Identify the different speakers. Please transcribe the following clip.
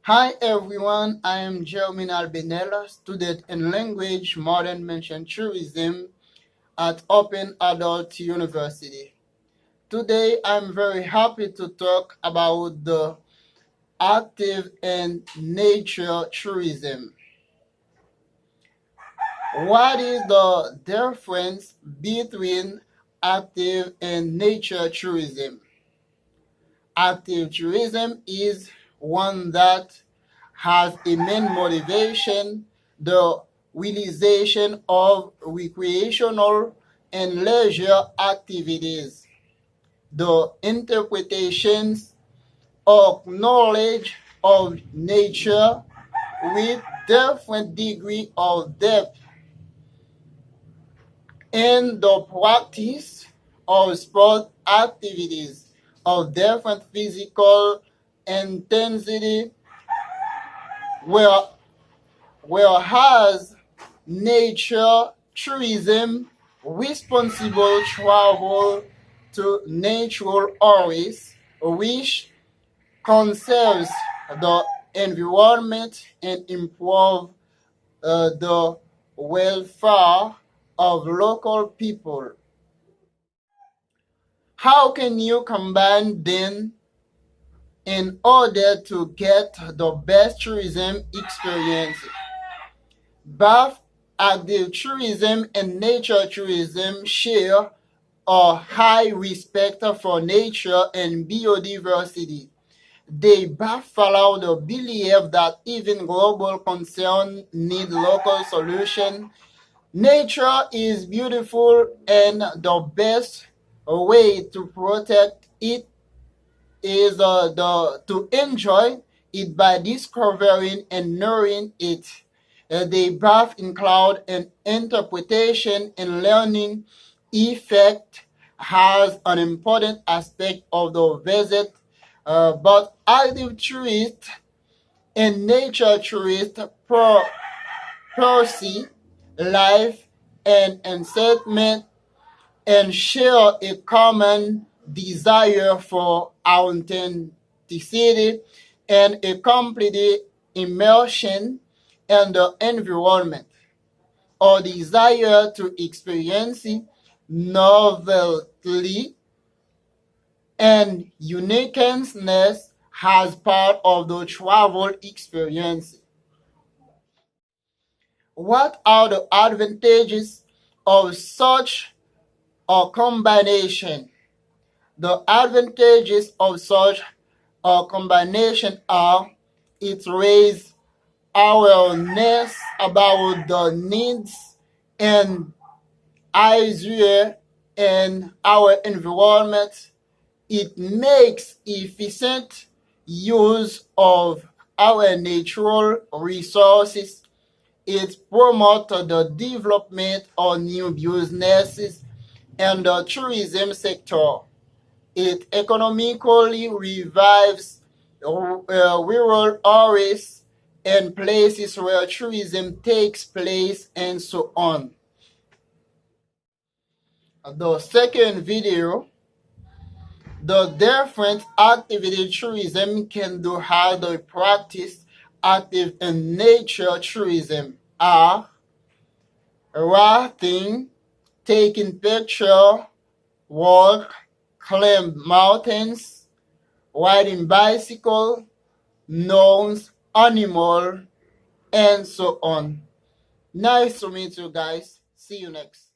Speaker 1: Hi everyone, I am Germinal Benella, student in language, modern mention tourism at Open Adult University. Today I'm very happy to talk about the active and nature tourism. What is the difference between active and nature tourism? Active tourism is one that has a main motivation, the realization of recreational and leisure activities, the interpretations of knowledge of nature with different degree of depth, and the practice of sport activities of different physical intensity, where whereas nature tourism, responsible travel to natural areas, which conserves the environment and improve the welfare of local people. How can you combine them in order to get the best tourism experience? Both active tourism and nature tourism share a high respect for nature and biodiversity. They both follow the belief that even global concerns need local solutions. Nature is beautiful, and the best way to protect it is to enjoy it by discovering and nurturing it. They both include an interpretation and learning effect has an important aspect of the visit, but active tourists and nature tourists pursue life and entertainment and share a common desire for authenticity and a complete immersion in the environment, or desire to experience novelty and uniqueness as part of the travel experience. What are the advantages of such a combination? The advantages of such a combination are: it raises awareness about the needs and issues in our environment. It makes efficient use of our natural resources. It promotes the development of new businesses in the tourism sector. It economically revives rural areas and places where tourism takes place, and so on. The second video, the different activity tourism can do how they practice active and nature tourism are: rafting, taking picture, walk, climb mountains, riding bicycle, nouns, animal, and so on. Nice to meet you guys. See you next.